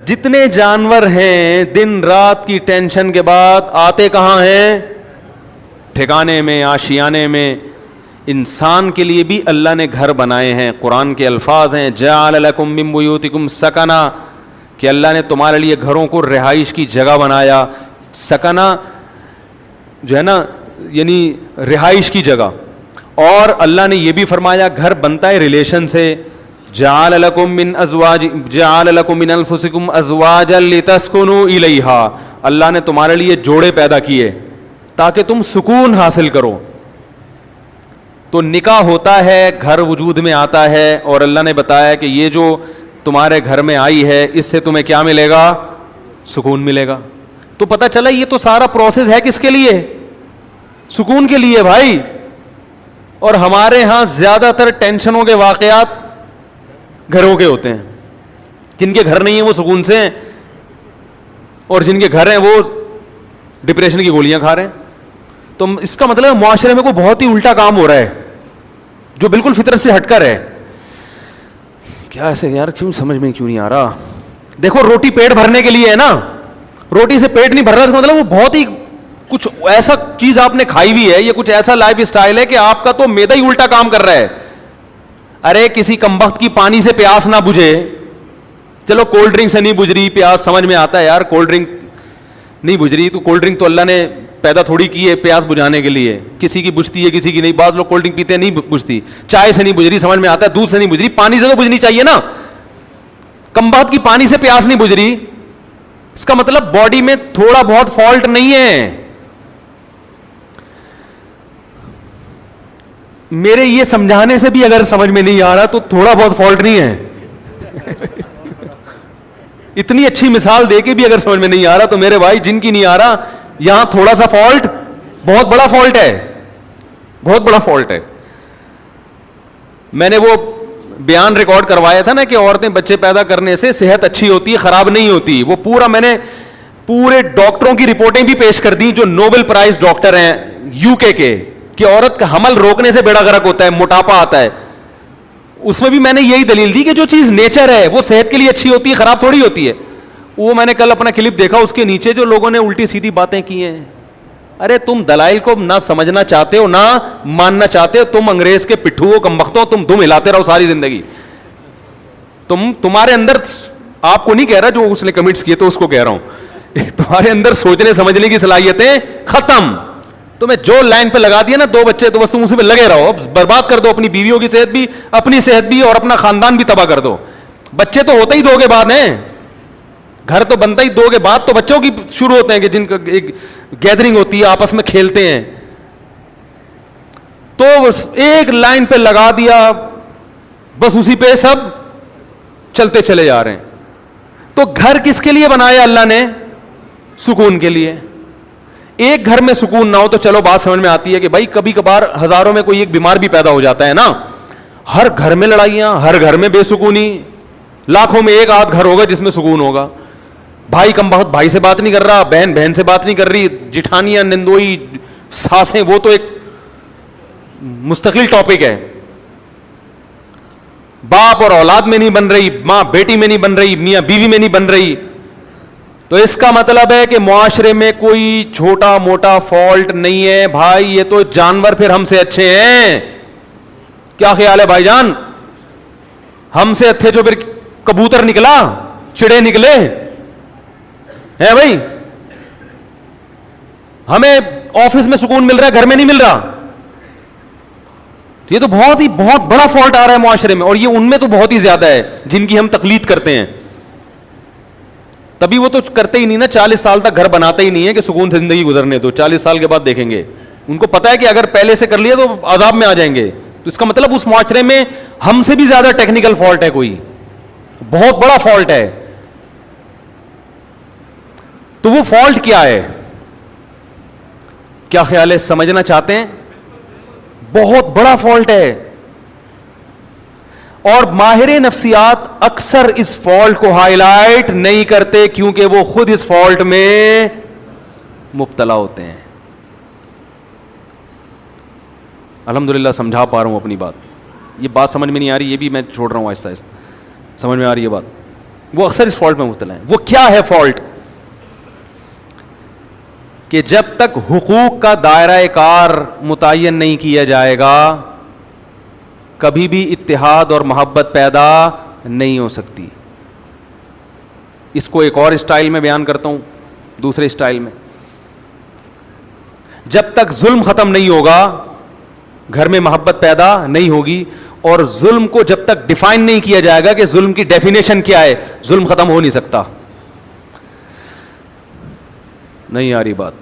جتنے جانور ہیں دن رات کی ٹینشن کے بعد آتے کہاں ہیں؟ ٹھکانے میں، آشیانے میں. انسان کے لیے بھی اللہ نے گھر بنائے ہیں. قرآن کے الفاظ ہیں جعل لکم من بیوتکم سکنا، کہ اللہ نے تمہارے لیے گھروں کو رہائش کی جگہ بنایا. سکنا جو ہے نا یعنی رہائش کی جگہ. اور اللہ نے یہ بھی فرمایا گھر بنتا ہے ریلیشن سے. جعل لکم من انفسکم ازواجا لتسکنوا الیہا، اللہ نے تمہارے لیے جوڑے پیدا کیے تاکہ تم سکون حاصل کرو. تو نکاح ہوتا ہے، گھر وجود میں آتا ہے، اور اللہ نے بتایا کہ یہ جو تمہارے گھر میں آئی ہے اس سے تمہیں کیا ملے گا؟ سکون ملے گا. تو پتہ چلا یہ تو سارا پروسیس ہے کس کے لیے؟ سکون کے لیے بھائی. اور ہمارے ہاں زیادہ تر ٹینشنوں کے واقعات گھروں کے ہوتے ہیں. جن کے گھر نہیں ہیں وہ سکون سے ہیں، اور جن کے گھر ہیں وہ ڈپریشن کی گولیاں کھا رہے ہیں. تو اس کا مطلب معاشرے میں کوئی بہت ہی الٹا کام ہو رہا ہے جو بالکل فطرت سے ہٹ کر ہے. کیا ایسے یار کیوں سمجھ میں کیوں نہیں آ رہا؟ دیکھو روٹی پیٹ بھرنے کے لیے ہے نا، روٹی سے پیٹ نہیں بھر رہا، مطلب وہ بہت ہی کچھ ایسا چیز آپ نے کھائی بھی ہے، یہ کچھ ایسا لائف اسٹائل ہے کہ آپ کا تو میدا ہی الٹا کام کر رہا ہے. ارے کسی کمبخت کی پانی سے پیاس نہ بجھے، چلو کولڈ ڈرنک سے نہیں بجھ رہی پیاس، سمجھ میں آتا ہے یار کولڈ ڈرنک نہیں بجھ رہی، تو کولڈ ڈرنک تو اللہ نے پیدا تھوڑی کی ہے پیاس بجھانے کے لیے. کسی کی بجھتی ہے کسی کی نہیں. بعض لوگ کولڈ ڈرنک پیتے ہیں نہیں بجھتی. چائے سے نہیں بجھ رہی سمجھ میں آتا ہے، دودھ سے نہیں بجھ رہی، پانی سے تو بجھنی چاہیے نا. کمبخت کی پانی سے پیاس نہیں بجھ رہی، اس کا مطلب باڈی میں تھوڑا بہت فالٹ نہیں ہے. میرے یہ سمجھانے سے بھی اگر سمجھ میں نہیں آ رہا تو تھوڑا بہت فالٹ نہیں ہے. اتنی اچھی مثال دے کے بھی اگر سمجھ میں نہیں آ رہا تو میرے بھائی جن کی نہیں آ رہا، یہاں تھوڑا سا فالٹ بہت بڑا فالٹ ہے، بہت بڑا فالٹ ہے. میں نے وہ بیان ریکارڈ کروایا تھا نا کہ عورتیں بچے پیدا کرنے سے صحت اچھی ہوتی ہے، خراب نہیں ہوتی. وہ پورا میں نے پورے ڈاکٹروں کی رپورٹیں بھی پیش کر دی جو نوبل پرائز ڈاکٹر ہیں یو کے کہ عورت کا حمل روکنے سے بیڑا غرق ہوتا ہے، موٹاپا آتا ہے. اس میں بھی میں نے یہی دلیل دی کہ جو چیز نیچر ہے وہ صحت کے لیے اچھی ہوتی ہے، خراب تھوڑی ہوتی ہے. وہ میں نے کل اپنا کلپ دیکھا، اس کے نیچے جو لوگوں نے الٹی سیدھی باتیں کی ہیں. ارے تم دلائل کو نہ سمجھنا چاہتے ہو نہ ماننا چاہتے ہو، تم انگریز کے پٹھو ہو، کمبختوں، تم دم ہلاتے رہو ساری زندگی. تمہارے اندر، آپ کو نہیں کہہ رہا جو اس نے کمنٹس کیے تو اس کو کہہ رہا ہوں، تمہارے اندر سوچنے سمجھنے کی صلاحیتیں ختم. تمہیں جو لائن پہ لگا دیا نا 2 بچے تو بس تم اسی پہ لگے رہو، برباد کر دو اپنی بیویوں کی صحت بھی، اپنی صحت بھی، اور اپنا خاندان بھی تباہ کر دو. بچے تو ہوتے ہی 2 کے بعد ہیں، گھر تو بنتا ہی 2 کے بعد تو بچوں کی شروع ہوتے ہیں کہ جن کا ایک گیدرنگ ہوتی ہے، آپس میں کھیلتے ہیں. تو ایک لائن پہ لگا دیا، بس اسی پہ سب چلتے چلے جا رہے ہیں. تو گھر کس کے لیے بنایا اللہ نے؟ سکون کے لیے. ایک گھر میں سکون نہ ہو تو چلو بات سمجھ میں آتی ہے کہ بھائی کبھی کبھار ہزاروں میں کوئی ایک بیمار بھی پیدا ہو جاتا ہے نا. ہر گھر میں لڑائیاں، ہر گھر میں بے سکونی، لاکھوں میں ایک آدھ گھر ہوگا جس میں سکون ہوگا. بھائی کم بہت بھائی سے بات نہیں کر رہا، بہن بہن سے بات نہیں کر رہی، جٹھانیاں، نندوئی، ساسیں، وہ تو ایک مستقل ٹاپک ہے. باپ اور اولاد میں نہیں بن رہی، ماں بیٹی میں نہیں بن رہی، میاں بیوی میں نہیں بن رہی. تو اس کا مطلب ہے کہ معاشرے میں کوئی چھوٹا موٹا فالٹ نہیں ہے بھائی. یہ تو جانور پھر ہم سے اچھے ہیں. کیا خیال ہے بھائی جان؟ ہم سے اچھے جو پھر کبوتر نکلا، چڑے نکلے ہیں بھائی. ہمیں آفس میں سکون مل رہا ہے، گھر میں نہیں مل رہا. یہ تو بہت بڑا فالٹ آ رہا ہے معاشرے میں، اور یہ ان میں تو بہت ہی زیادہ ہے جن کی ہم تقلید کرتے ہیں. تبھی وہ تو کرتے ہی نہیں نا، 40 سال تک گھر بناتے ہی نہیں ہے کہ سکون سے زندگی گزرنے دو، 40 سال کے بعد دیکھیں گے. ان کو پتا ہے کہ اگر پہلے سے کر لیا تو عذاب میں آ جائیں گے. تو اس کا مطلب اس معاشرے میں ہم سے بھی زیادہ ٹیکنیکل فالٹ ہے، کوئی بہت بڑا فالٹ ہے. تو وہ فالٹ کیا ہے؟ کیا خیال ہے؟ سمجھنا چاہتے ہیں؟ بہت بڑا فالٹ ہے. اور ماہر نفسیات اکثر اس فالٹ کو ہائی لائٹ نہیں کرتے کیونکہ وہ خود اس فالٹ میں مبتلا ہوتے ہیں. الحمدللہ سمجھا پا رہا ہوں اپنی بات. یہ بات سمجھ میں نہیں آ رہی، یہ بھی میں چھوڑ رہا ہوں آہستہ آہستہ. سمجھ میں آ رہی ہے بات؟ وہ اکثر اس فالٹ میں مبتلا ہیں. وہ کیا ہے فالٹ؟ کہ جب تک حقوق کا دائرہ کار متعین نہیں کیا جائے گا کبھی بھی اتحاد اور محبت پیدا نہیں ہو سکتی. اس کو ایک اور اسٹائل میں بیان کرتا ہوں, دوسرے اسٹائل میں. جب تک ظلم ختم نہیں ہوگا گھر میں محبت پیدا نہیں ہوگی, اور ظلم کو جب تک ڈیفائن نہیں کیا جائے گا کہ ظلم کی ڈیفینیشن کیا ہے, ظلم ختم ہو نہیں سکتا. نہیں آ رہی بات؟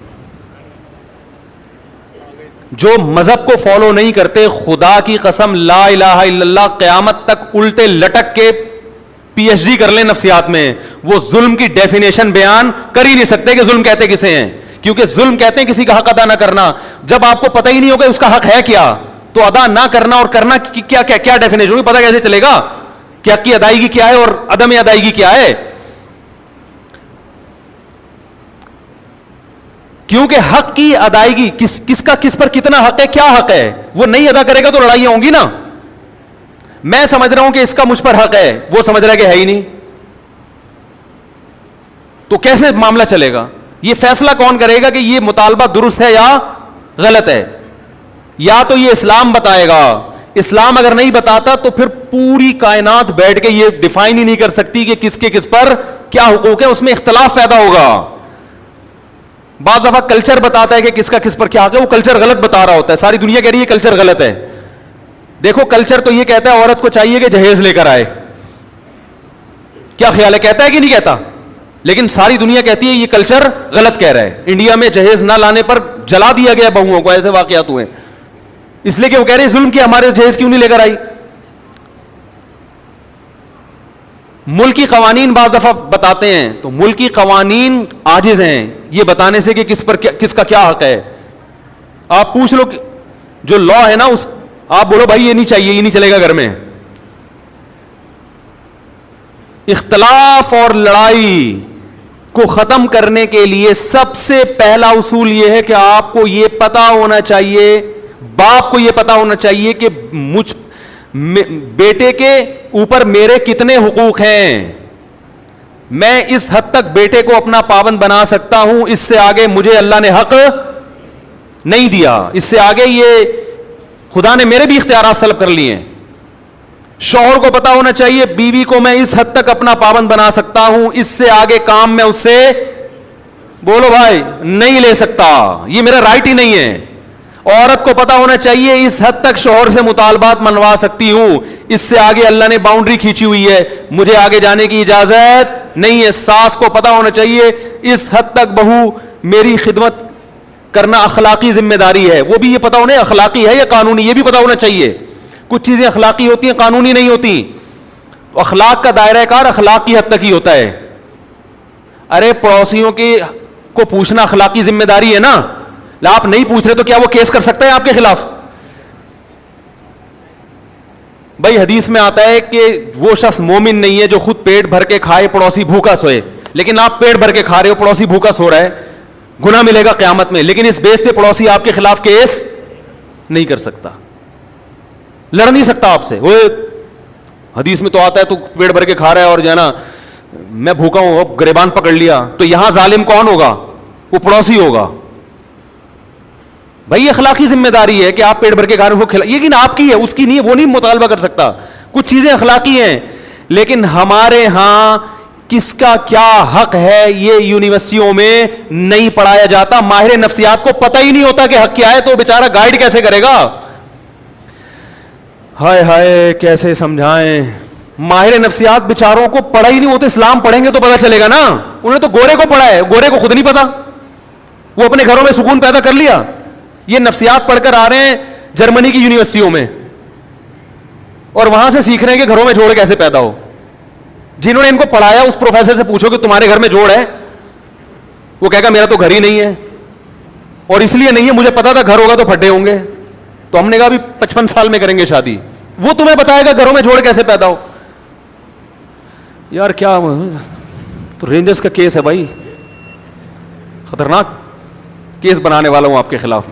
جو مذہب کو فالو نہیں کرتے, خدا کی قسم لا الہ الا اللہ قیامت تک الٹے لٹک کے پی ایچ ڈی کر لیں نفسیات میں, وہ ظلم کی ڈیفینیشن بیان کر ہی نہیں سکتے کہ ظلم کہتے کسے ہیں. کیونکہ ظلم کہتے ہیں کسی کا حق ادا نہ کرنا. جب آپ کو پتہ ہی نہیں ہوگا اس کا حق ہے کیا, تو ادا نہ کرنا اور کرنا کیا کیا کیا ڈیفینیشن ہوگی, پتہ کیسے چلے گا کہ حق کی ادائیگی کیا ہے اور عدم ادائیگی کیا ہے؟ کیونکہ حق کی ادائیگی کس کا کس پر کتنا حق ہے, کیا حق ہے, وہ نہیں ادا کرے گا تو لڑائیاں ہوں گی نا. میں سمجھ رہا ہوں کہ اس کا مجھ پر حق ہے, وہ سمجھ رہا ہے کہ ہے ہی نہیں, تو کیسے معاملہ چلے گا؟ یہ فیصلہ کون کرے گا کہ یہ مطالبہ درست ہے یا غلط ہے؟ یا تو یہ اسلام بتائے گا. اسلام اگر نہیں بتاتا تو پھر پوری کائنات بیٹھ کے یہ ڈیفائن ہی نہیں کر سکتی کہ کس کے کس پر کیا حقوق ہے, اس میں اختلاف پیدا ہوگا. بعض دفعہ کلچر بتاتا ہے کہ کس کا کس پر کیا حق ہے, وہ کلچر غلط بتا رہا ہوتا ہے, ساری دنیا کہہ رہی ہے کلچر غلط ہے. دیکھو کلچر تو یہ کہتا ہے عورت کو چاہیے کہ جہیز لے کر آئے, کیا خیال ہے, کہتا ہے کہ نہیں کہتا؟ لیکن ساری دنیا کہتی ہے یہ کلچر غلط کہہ رہا ہے. انڈیا میں جہیز نہ لانے پر جلا دیا گیا بہوؤں کو, ایسے واقعات ہوئے, اس لیے کہ وہ کہہ رہے ہیں ظلم کیا, ہمارے جہیز کیوں نہیں لے کر آئی. ملکی قوانین بعض دفعہ بتاتے ہیں تو ملکی قوانین عاجز ہیں یہ بتانے سے کہ کس کا کیا حق ہے. آپ پوچھ لو جو لا ہے نا, اس آپ بولو بھائی یہ نہیں چاہیے, یہ نہیں چلے گا گھر میں. اختلاف اور لڑائی کو ختم کرنے کے لیے سب سے پہلا اصول یہ ہے کہ آپ کو یہ پتا ہونا چاہیے, باپ کو یہ پتا ہونا چاہیے کہ بیٹے کے اوپر میرے کتنے حقوق ہیں. میں اس حد تک بیٹے کو اپنا پابند بنا سکتا ہوں, اس سے آگے مجھے اللہ نے حق نہیں دیا, اس سے آگے یہ خدا نے میرے بھی اختیارات سلب کر لیے ہیں. شوہر کو پتا ہونا چاہیے بیوی کو میں اس حد تک اپنا پابند بنا سکتا ہوں, اس سے آگے کام میں اس سے بولو بھائی نہیں لے سکتا, یہ میرا رائٹ ہی نہیں ہے. عورت کو پتا ہونا چاہیے اس حد تک شوہر سے مطالبات منوا سکتی ہوں, اس سے آگے اللہ نے باؤنڈری کھینچی ہوئی ہے, مجھے آگے جانے کی اجازت نہیں ہے. ساس کو پتا ہونا چاہیے اس حد تک بہو میری خدمت کرنا اخلاقی ذمہ داری ہے, وہ بھی یہ پتا ہونا اخلاقی ہے یا قانونی, یہ بھی پتا ہونا چاہیے. کچھ چیزیں اخلاقی ہوتی ہیں, قانونی نہیں ہوتی. اخلاق کا دائرہ کار اخلاق کی حد تک ہی ہوتا ہے. ارے پڑوسیوں کو پوچھنا اخلاقی ذمہ داری ہے نا, آپ نہیں پوچھ رہے تو کیا وہ کیس کر سکتا ہے آپ کے خلاف؟ بھائی حدیث میں آتا ہے کہ وہ شخص مومن نہیں ہے جو خود پیٹ بھر کے کھائے پڑوسی بھوکا سوئے. لیکن آپ پیٹ بھر کے کھا رہے ہو, پڑوسی بھوکا سو رہا ہے, گناہ ملے گا قیامت میں. لیکن اس بیس پہ پڑوسی آپ کے خلاف کیس نہیں کر سکتا, لڑ نہیں سکتا آپ سے. وہ حدیث میں تو آتا ہے تو پیٹ بھر کے کھا رہا ہے اور جو ہے نا میں بھوکا ہوں, اب گریبان پکڑ لیا, تو یہاں ظالم کون ہوگا؟ وہ پڑوسی ہوگا. بھائی اخلاقی ذمہ داری ہے کہ آپ پیٹ بھر کے کھا رہے ہو, لیکن آپ کی ہے, اس کی نہیں ہے, وہ نہیں مطالبہ کر سکتا. کچھ چیزیں اخلاقی ہیں, لیکن ہمارے ہاں کس کا کیا حق ہے یہ یونیورسٹیوں میں نہیں پڑھایا جاتا. ماہر نفسیات کو پتہ ہی نہیں ہوتا کہ حق کیا ہے, تو بیچارہ گائیڈ کیسے کرے گا؟ ہائے ہائے کیسے سمجھائیں. ماہر نفسیات بیچاروں کو پڑھا ہی نہیں, ہوتا اسلام پڑھیں گے تو پتہ چلے گا نا. انہوں نے تو گورے کو پڑھا ہے, گورے کو خود نہیں پتا, وہ اپنے گھروں میں سکون پیدا کر لیا. یہ نفسیات پڑھ کر آ رہے ہیں جرمنی کی یونیورسٹیوں میں, اور وہاں سے سیکھ رہے ہیں کہ گھروں میں جوڑ کیسے پیدا ہو. جنہوں نے ان کو پڑھایا اس پروفیسر سے پوچھو کہ تمہارے گھر میں جوڑ ہے, وہ کہے گا میرا تو گھر ہی نہیں ہے, اور اس لیے نہیں ہے مجھے پتا تھا گھر ہوگا تو پھڈے ہوں گے. تو ہم نے کہا ابھی 55 سال میں کریں گے شادی, وہ تمہیں بتائے گا گھروں میں جوڑ کیسے پیدا ہو. یار کیا تو رینجرز کا کیس ہے بھائی, خطرناک کیس بنانے والا ہوں آپ کے خلاف.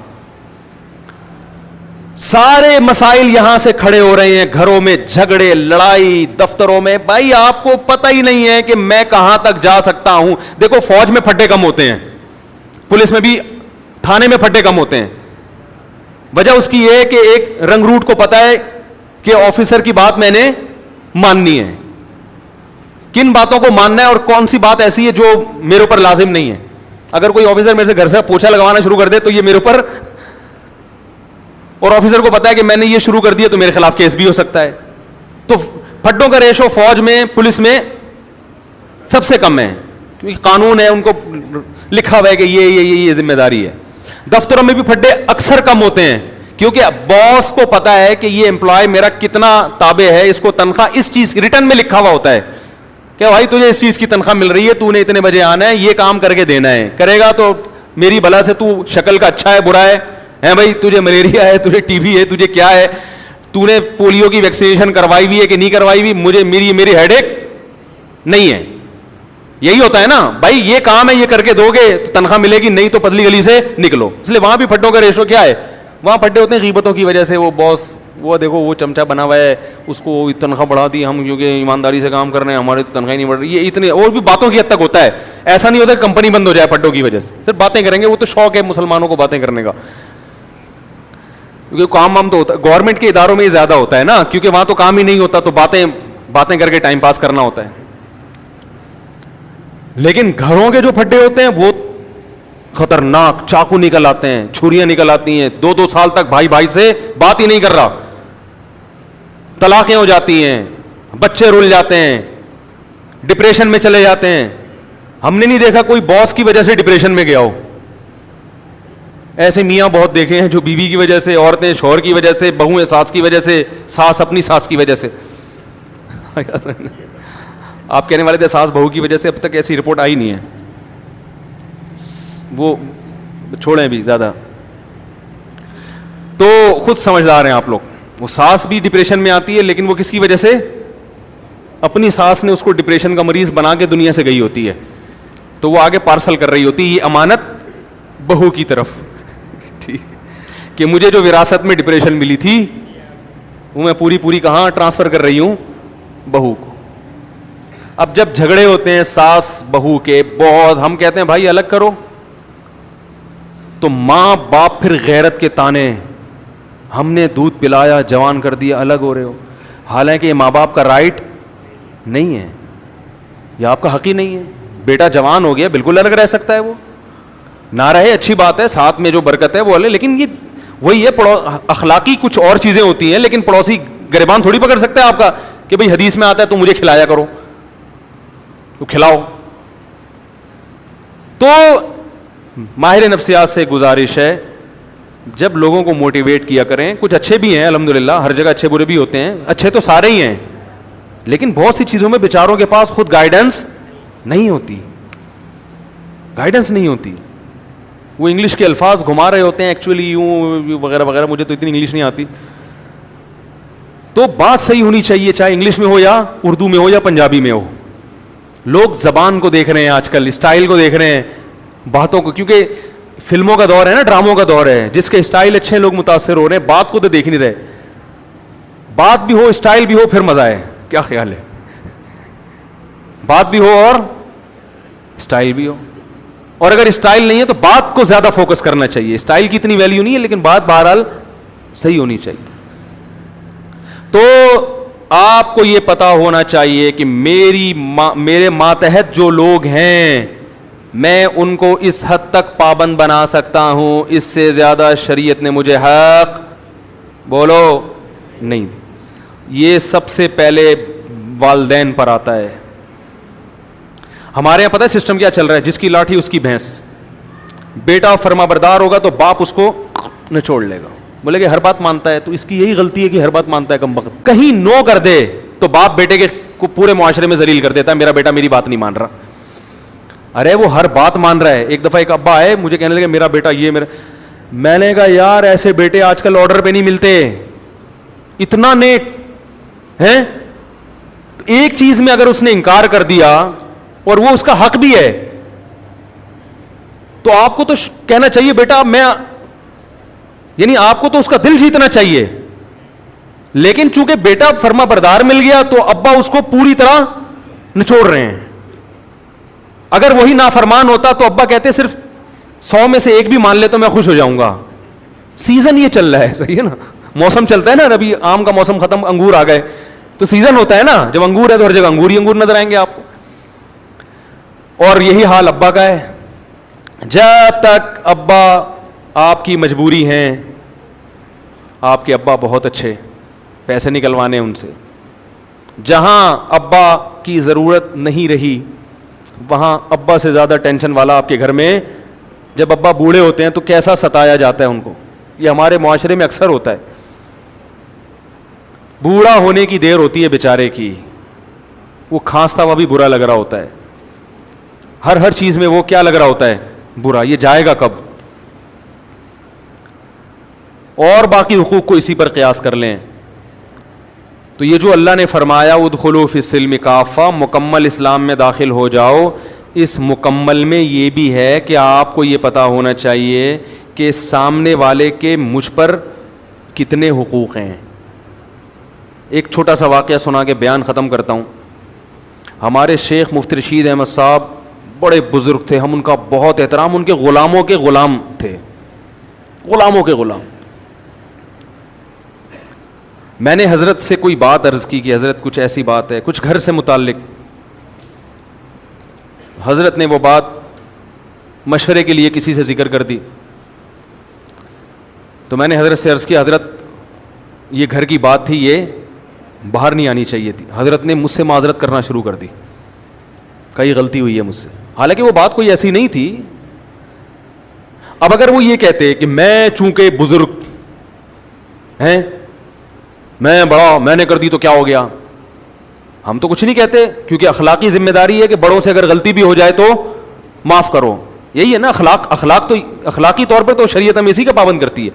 سارے مسائل یہاں سے کھڑے ہو رہے ہیں, گھروں میں جھگڑے, لڑائی, دفتروں میں. بھائی آپ کو پتہ ہی نہیں ہے کہ میں کہاں تک جا سکتا ہوں. دیکھو فوج میں پھڈے کم ہوتے ہیں, پولیس میں بھی, تھانے میں پھڈے کم ہوتے ہیں. وجہ اس کی یہ ہے کہ ایک رنگ روٹ کو پتا ہے کہ آفیسر کی بات میں نے ماننی ہے, کن باتوں کو ماننا ہے اور کون سی بات ایسی ہے جو میرے اوپر لازم نہیں ہے. اگر کوئی آفیسر میرے سے گھر سے پوچھا لگوانا شروع کر دے تو یہ میرے اوپر, اور آفیسر کو پتا ہے کہ میں نے یہ شروع کر دیا تو میرے خلاف کیس بھی ہو سکتا ہے. تو پھڈوں کا ریشو فوج میں, پولیس میں سب سے کم ہے, کیونکہ قانون ہے, ان کو لکھا ہوا ہے کہ یہ ذمہ داری ہے. دفتروں میں بھی پھڈے اکثر کم ہوتے ہیں, کیونکہ باس کو پتا ہے کہ یہ امپلائی میرا کتنا تابع ہے, اس کو تنخواہ اس چیز ریٹرن میں لکھا ہوا ہوتا ہے کہ بھائی تجھے اس چیز کی تنخواہ مل رہی ہے, تو نے اتنے بجے آنا ہے, یہ کام کر کے دینا ہے, کرے گا تو میری بلا سے, تو شکل کا اچھا ہے برا ہے بھائی, تجھے ملیریا ہے, تجھے ٹی بی ہے, تجھے کیا ہے, تو نے پولیو کی ویکسینیشن کروائی ہوئی ہے کہ نہیں کروائی ہوئی, مجھے میری ہیڈ ایک نہیں ہے. یہی ہوتا ہے نا بھائی, یہ کام ہے, یہ کر کے دو گے تو تنخواہ ملے گی, نہیں تو پتلی گلی سے نکلو. اس لیے وہاں بھی پھڈوں کا ریشو کیا ہے, وہاں پھڈے ہوتے ہیں غیبتوں کی وجہ سے. وہ باس, وہ دیکھو وہ چمچا بنا ہوا ہے, اس کو تنخواہ بڑھا دی ہم کیونکہ ایمانداری سے کام کر رہے ہیں, ہماری تو تنخواہ نہیں بڑھ رہی. یہ اتنے اور بھی باتوں کی حد تک ہوتا ہے. ایسا نہیں ہوتا کہ کمپنی بند ہو جائے پھڈوں کی وجہ سے, صرف باتیں کریں گے. وہ تو شوق ہے مسلمانوں کو باتیں کرنے کا, کیونکہ کام وام تو ہوتا ہے گورنمنٹ کے اداروں میں ہی زیادہ ہوتا ہے نا, کیونکہ وہاں تو کام ہی نہیں ہوتا, تو باتیں کر کے ٹائم پاس کرنا ہوتا ہے. لیکن گھروں کے جو پھڈے ہوتے ہیں وہ خطرناک, چاقو نکل آتے ہیں, چھریاں نکل آتی ہیں, 2 سال تک بھائی سے بات ہی نہیں کر رہا, طلاقیں ہو جاتی ہیں, بچے رول جاتے ہیں, ڈپریشن میں چلے جاتے ہیں. ہم نے نہیں دیکھا کوئی باس کی وجہ سے ڈپریشن میں گیا ہو. ایسے میاں بہت دیکھے ہیں جو بیوی کی وجہ سے, عورتیں شوہر کی وجہ سے, بہویں ساس کی وجہ سے, ساس اپنی ساس کی وجہ سے. آپ کہنے والے تھے ساس بہو کی وجہ سے, اب تک ایسی رپورٹ آئی نہیں ہے, وہ چھوڑیں بھی زیادہ. تو خود سمجھدار ہیں آپ لوگ. وہ ساس بھی ڈپریشن میں آتی ہے, لیکن وہ کس کی وجہ سے, اپنی ساس نے اس کو ڈپریشن کا مریض بنا کے دنیا سے گئی ہوتی ہے, تو وہ آگے پارسل کر رہی ہوتی ہے یہ امانت بہو کی طرف, ٹھیک, کہ مجھے جو وراثت میں ڈپریشن ملی تھی وہ میں پوری کہاں ٹرانسفر کر رہی ہوں, بہو کو. اب جب جھگڑے ہوتے ہیں ساس بہو کے بہت, ہم کہتے ہیں بھائی الگ کرو, تو ماں باپ پھر غیرت کے تانے, ہم نے دودھ پلایا جوان کر دیا, الگ ہو رہے ہو. حالانکہ یہ ماں باپ کا رائٹ نہیں ہے, یہ آپ کا حق ہی نہیں ہے. بیٹا جوان ہو گیا, بالکل الگ رہ سکتا ہے, وہ نہ رہے اچھی بات ہے, ساتھ میں جو برکت ہے وہ الگ, لیکن یہ وہی ہے, اخلاقی کچھ اور چیزیں ہوتی ہیں. لیکن پڑوسی گریبان تھوڑی پکڑ سکتا ہے آپ کا کہ بھئی حدیث میں آتا ہے تو مجھے کھلایا کرو, تو کھلاؤ. تو ماہر نفسیات سے گزارش ہے, جب لوگوں کو موٹیویٹ کیا کریں, کچھ اچھے بھی ہیں الحمدللہ, ہر جگہ اچھے برے بھی ہوتے ہیں, اچھے تو سارے ہی ہیں, لیکن بہت سی چیزوں میں بیچاروں کے پاس خود گائیڈنس نہیں ہوتی, گائیڈنس نہیں ہوتی. وہ انگلش کے الفاظ گھما رہے ہوتے ہیں ایکچولی یوں وغیرہ وغیرہ, مجھے تو اتنی انگلش نہیں آتی. تو بات صحیح ہونی چاہیے, چاہے انگلش میں ہو یا اردو میں ہو یا پنجابی میں ہو. لوگ زبان کو دیکھ رہے ہیں آج کل, اسٹائل کو دیکھ رہے ہیں, باتوں کو, کیونکہ فلموں کا دور ہے نا, ڈراموں کا دور ہے, جس کے اسٹائل اچھے ہیں لوگ متاثر ہو رہے ہیں, بات کو تو دیکھ نہیں رہے. بات بھی ہو اسٹائل بھی ہو پھر مزہ ہے. کیا خیال ہے, بات بھی ہو اور اسٹائل بھی ہو, اور اگر اسٹائل نہیں ہے تو بات کو زیادہ فوکس کرنا چاہیے. اسٹائل کی اتنی ویلیو نہیں ہے, لیکن بات بہرحال صحیح ہونی چاہیے. تو آپ کو یہ پتا ہونا چاہیے کہ میرے ماتحت جو لوگ ہیں, میں ان کو اس حد تک پابند بنا سکتا ہوں, اس سے زیادہ شریعت نے مجھے حق بولو نہیں دی. یہ سب سے پہلے والدین پر آتا ہے. ہمارے یہاں پتہ ہے سسٹم کیا چل رہا ہے, جس کی لاٹھی اس کی بھینس. بیٹا فرما بردار ہوگا تو باپ اس کو نچوڑ لے گا, بولے کہ ہر بات مانتا ہے, تو اس کی یہی غلطی ہے کہ ہر بات مانتا ہے کم وقت. کہیں نو کر دے تو باپ بیٹے کے کو پورے معاشرے میں ذلیل کر دیتا ہے, میرا بیٹا میری بات نہیں مان رہا. ارے وہ ہر بات مان رہا ہے. ایک دفعہ ایک ابا آئے مجھے کہنے لگے میرا بیٹا یہ میرا, میں نے کہا یار ایسے بیٹے آج کل آرڈر پہ نہیں ملتے, اتنا نیک ہیں. ایک چیز میں اگر اس نے انکار کر دیا اور وہ اس کا حق بھی ہے, تو آپ کو تو کہنا چاہیے بیٹا میں یعنی آپ کو تو اس کا دل جیتنا چاہیے, لیکن چونکہ بیٹا فرما بردار مل گیا تو ابا اس کو پوری طرح نچوڑ رہے ہیں. اگر وہی نافرمان ہوتا تو ابا کہتے صرف 100 میں سے 1 بھی مان لے تو میں خوش ہو جاؤں گا. سیزن یہ چل رہا ہے, صحیح ہے نا, موسم چلتا ہے نا, ابھی آم کا موسم ختم, انگور آ گئے, تو سیزن ہوتا ہے نا, جب انگور ہے تو ہر جگہ انگور ہی انگور نظر آئیں گے آپ کو. اور یہی حال ابا کا ہے. جب تک ابا آپ کی مجبوری ہیں, آپ کے ابا بہت اچھے, پیسے نکلوانے ان سے, جہاں ابا کی ضرورت نہیں رہی وہاں ابا سے زیادہ ٹینشن والا آپ کے گھر میں, جب ابا بوڑھے ہوتے ہیں تو کیسا ستایا جاتا ہے ان کو. یہ ہمارے معاشرے میں اکثر ہوتا ہے. بوڑھا ہونے کی دیر ہوتی ہے بیچارے کی, وہ کھانستا ہوا بھی برا لگ رہا ہوتا ہے, ہر چیز میں وہ کیا لگ رہا ہوتا ہے, برا. یہ جائے گا کب؟ اور باقی حقوق کو اسی پر قیاس کر لیں. تو یہ جو اللہ نے فرمایا ادخلوا فی السلم کافہ, مکمل اسلام میں داخل ہو جاؤ, اس مکمل میں یہ بھی ہے کہ آپ کو یہ پتہ ہونا چاہیے کہ سامنے والے کے مجھ پر کتنے حقوق ہیں. ایک چھوٹا سا واقعہ سنا کے بیان ختم کرتا ہوں. ہمارے شیخ مفتی رشید احمد صاحب بڑے بزرگ تھے, ہم ان کا بہت احترام, ان کے غلاموں کے غلام تھے, غلاموں کے غلام. میں نے حضرت سے کوئی بات عرض کی کہ حضرت کچھ ایسی بات ہے, کچھ گھر سے متعلق. حضرت نے وہ بات مشورے کے لیے کسی سے ذکر کر دی. تو میں نے حضرت سے عرض کیا, حضرت یہ گھر کی بات تھی, یہ باہر نہیں آنی چاہیے تھی. حضرت نے مجھ سے معذرت کرنا شروع کر دی, کئی غلطی ہوئی ہے مجھ سے, حالانکہ وہ بات کوئی ایسی نہیں تھی. اب اگر وہ یہ کہتے کہ میں چونکہ بزرگ ہیں, میں بڑا, میں نے کر دی تو کیا ہو گیا, ہم تو کچھ نہیں کہتے, کیونکہ اخلاقی ذمہ داری ہے کہ بڑوں سے اگر غلطی بھی ہو جائے تو معاف کرو. یہی ہے نا اخلاق تو اخلاقی طور پہ تو شریعت ہم اسی کا پابند کرتی ہے.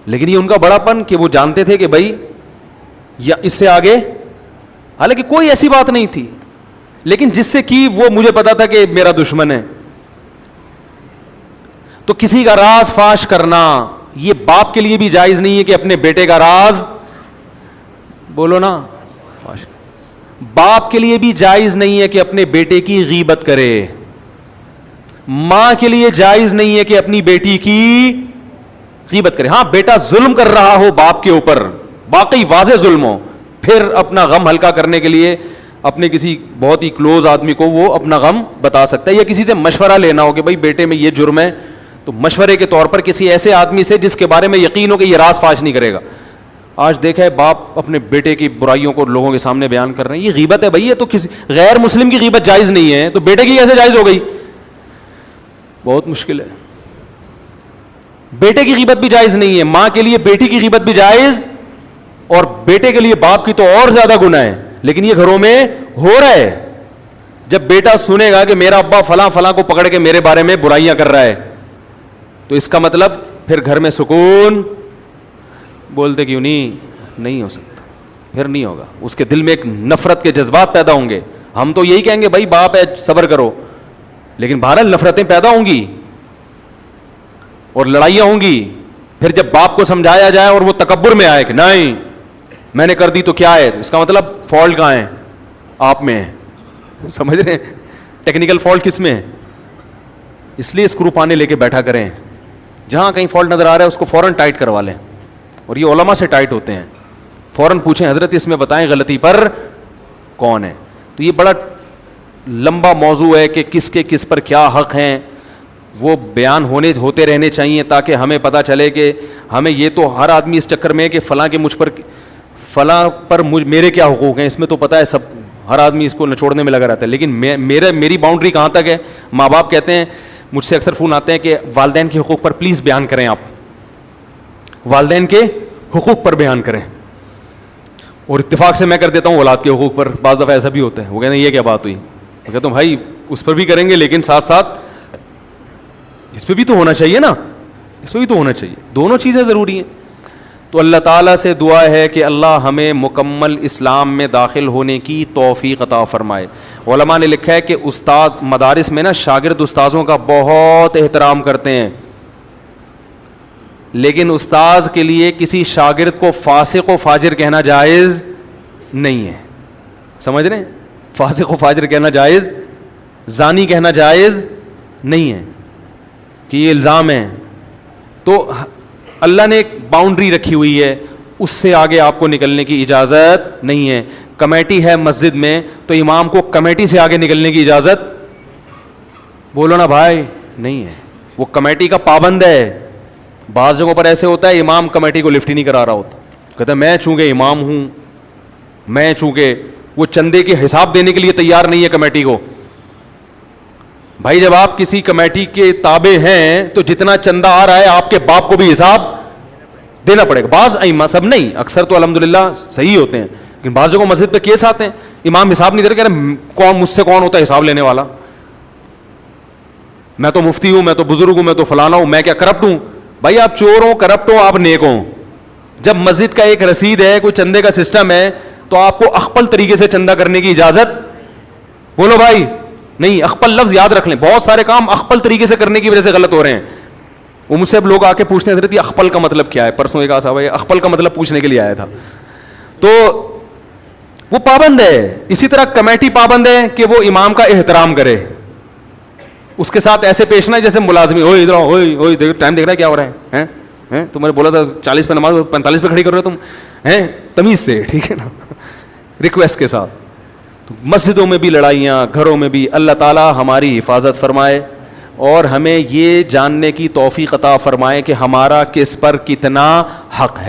لیکن یہ ان کا بڑا پن کہ وہ جانتے تھے کہ بھائی یا اس سے آگے, حالانکہ کوئی ایسی بات نہیں تھی, لیکن جس سے کی وہ مجھے پتا تھا کہ میرا دشمن ہے. تو کسی کا راز فاش کرنا یہ باپ کے لیے بھی جائز نہیں ہے کہ اپنے بیٹے کا راز, بولو نا, فاش. باپ کے لیے بھی جائز نہیں ہے کہ اپنے بیٹے کی غیبت کرے. ماں کے لیے جائز نہیں ہے کہ اپنی بیٹی کی غیبت کرے. ہاں بیٹا ظلم کر رہا ہو باپ کے اوپر, واقعی واضح ظلم ہو, پھر اپنا غم ہلکا کرنے کے لیے اپنے کسی بہت ہی کلوز آدمی کو وہ اپنا غم بتا سکتا ہے, یا کسی سے مشورہ لینا ہو کہ بھائی بیٹے میں یہ جرم ہے, تو مشورے کے طور پر کسی ایسے آدمی سے جس کے بارے میں یقین ہو کہ یہ راز فاش نہیں کرے گا. آج دیکھا ہے باپ اپنے بیٹے کی برائیوں کو لوگوں کے سامنے بیان کر رہے ہیں, یہ غیبت ہے بھائی. یہ تو کسی غیر مسلم کی غیبت جائز نہیں ہے, تو بیٹے کی کیسے جائز ہو گئی؟ بہت مشکل ہے. بیٹے کی غیبت بھی جائز نہیں ہے, ماں کے لیے بیٹی کی غیبت بھی جائز, اور بیٹے کے لیے باپ کی تو اور زیادہ گناہ ہے. لیکن یہ گھروں میں ہو رہا ہے. جب بیٹا سنے گا کہ میرا ابا فلاں فلاں کو پکڑ کے میرے بارے میں برائیاں کر رہا ہے, تو اس کا مطلب پھر گھر میں سکون, بولتے کیوں نہیں ہو سکتا, پھر نہیں ہوگا. اس کے دل میں ایک نفرت کے جذبات پیدا ہوں گے. ہم تو یہی کہیں گے بھائی باپ ہے صبر کرو, لیکن بہرحال نفرتیں پیدا ہوں گی اور لڑائیاں ہوں گی. پھر جب باپ کو سمجھایا جائے اور وہ تکبر میں آئے کہ نہیں میں نے کر دی تو کیا ہے, اس کا مطلب فالٹ کہاں ہے؟ آپ میں ہے. سمجھ رہے ہیں ٹیکنیکل فالٹ کس میں ہے؟ اس لیے اسکرو پانے لے کے بیٹھا کریں, جہاں کہیں فالٹ نظر آ رہا ہے اس کو فوراً ٹائٹ کروا لیں. اور یہ علماء سے ٹائٹ ہوتے ہیں, فوراً پوچھیں حضرت اس میں بتائیں غلطی پر کون ہے. تو یہ بڑا لمبا موضوع ہے کہ کس کے کس پر کیا حق ہیں, وہ بیان ہوتے رہنے چاہیے تاکہ ہمیں پتہ چلے کہ ہمیں یہ تو ہر آدمی اس چکر میں کہ فلاں کے مجھ پر فلاں پر میرے کیا حقوق ہیں, اس میں تو پتہ ہے سب, ہر آدمی اس کو نچوڑنے میں لگا رہتا ہے. لیکن میری باؤنڈری کہاں تک ہے؟ ماں باپ کہتے ہیں, مجھ سے اکثر فون آتے ہیں کہ والدین کے حقوق پر پلیز بیان کریں, آپ والدین کے حقوق پر بیان کریں. اور اتفاق سے میں کر دیتا ہوں اولاد کے حقوق پر. بعض دفعہ ایسا بھی ہوتا ہے, وہ کہتے ہیں یہ کیا بات ہوئی, میں کہتا ہوں بھائی اس پر بھی کریں گے لیکن ساتھ ساتھ اس پہ بھی تو ہونا چاہیے نا, اس پہ بھی تو ہونا چاہیے, دونوں چیزیں ضروری ہیں. تو اللہ تعالیٰ سے دعا ہے کہ اللہ ہمیں مکمل اسلام میں داخل ہونے کی توفیق عطا فرمائے. علماء نے لکھا ہے کہ استاذ مدارس میں نا شاگرد استاذوں کا بہت احترام کرتے ہیں. لیکن استاذ کے لیے کسی شاگرد کو فاسق و فاجر کہنا جائز نہیں ہے. سمجھ رہے ہیں؟ فاسق و فاجر کہنا جائز, زانی کہنا جائز نہیں ہے کہ یہ الزام ہے. تو اللہ نے ایک باؤنڈری رکھی ہوئی ہے, اس سے آگے آپ کو نکلنے کی اجازت نہیں ہے. کمیٹی ہے مسجد میں تو امام کو کمیٹی سے آگے نکلنے کی اجازت, بولو نا بھائی, نہیں ہے. وہ کمیٹی کا پابند ہے. بعض جگہوں پر ایسے ہوتا ہے امام کمیٹی کو لفٹ ہی نہیں کرا رہا ہوتا, کہتا ہے میں چونکہ امام ہوں, میں چونکہ, وہ چندے کے حساب دینے کے لیے تیار نہیں ہے کمیٹی کو. بھائی جب آپ کسی کمیٹی کے تابع ہیں تو جتنا چندہ آ رہا ہے آپ کے باپ کو بھی حساب دینا پڑے گا. بعض ائمہ, سب نہیں, اکثر تو الحمدللہ صحیح ہوتے ہیں, لیکن بعض جگہوں مسجد پہ کیس آتے ہیں امام حساب نہیں دے رہے, کہہ رہے کون مجھ سے کون ہوتا ہے حساب لینے والا, میں تو مفتی ہوں, میں تو بزرگ ہوں, میں تو فلانا ہوں, میں کیا کرپٹ ہوں. بھائی آپ چور ہوں, کرپٹ ہو, آپ نیک ہوں. جب مسجد کا ایک رسید ہے, کوئی چندے کا سسٹم ہے, تو آپ کو اخپل طریقے سے چندہ کرنے کی اجازت, بولو بھائی, نہیں. اخپل لفظ یاد رکھ لیں, بہت سارے کام اخپل طریقے سے کرنے کی وجہ سے غلط ہو رہے ہیں. وہ مجھ سے اب لوگ آ کے پوچھتے ہیں حضرت اخپل کا مطلب کیا ہے. پرسوں ایک صاحب اخپل کا مطلب پوچھنے کے لیے آیا تھا, تو وہ پابند ہے. اسی طرح کمیٹی پابند ہے کہ وہ امام کا احترام کرے, اس کے ساتھ ایسے پیش نہ جیسے ملازمی, اوئے ادھر اوئے ٹائم دیکھ رہا ہے کیا ہو رہا ہے, ہیں تمہیں بولا تھا 40 پہ نماز 45 پہ کھڑی کر رہے ہو تم, ہیں تمیز سے, ٹھیک ہے نا, ریکویسٹ کے ساتھ. تو مسجدوں میں بھی لڑائیاں, گھروں میں بھی, اللہ تعالیٰ ہماری حفاظت فرمائے اور ہمیں یہ جاننے کی توفیق عطا فرمائے کہ ہمارا کس پر کتنا حق ہے.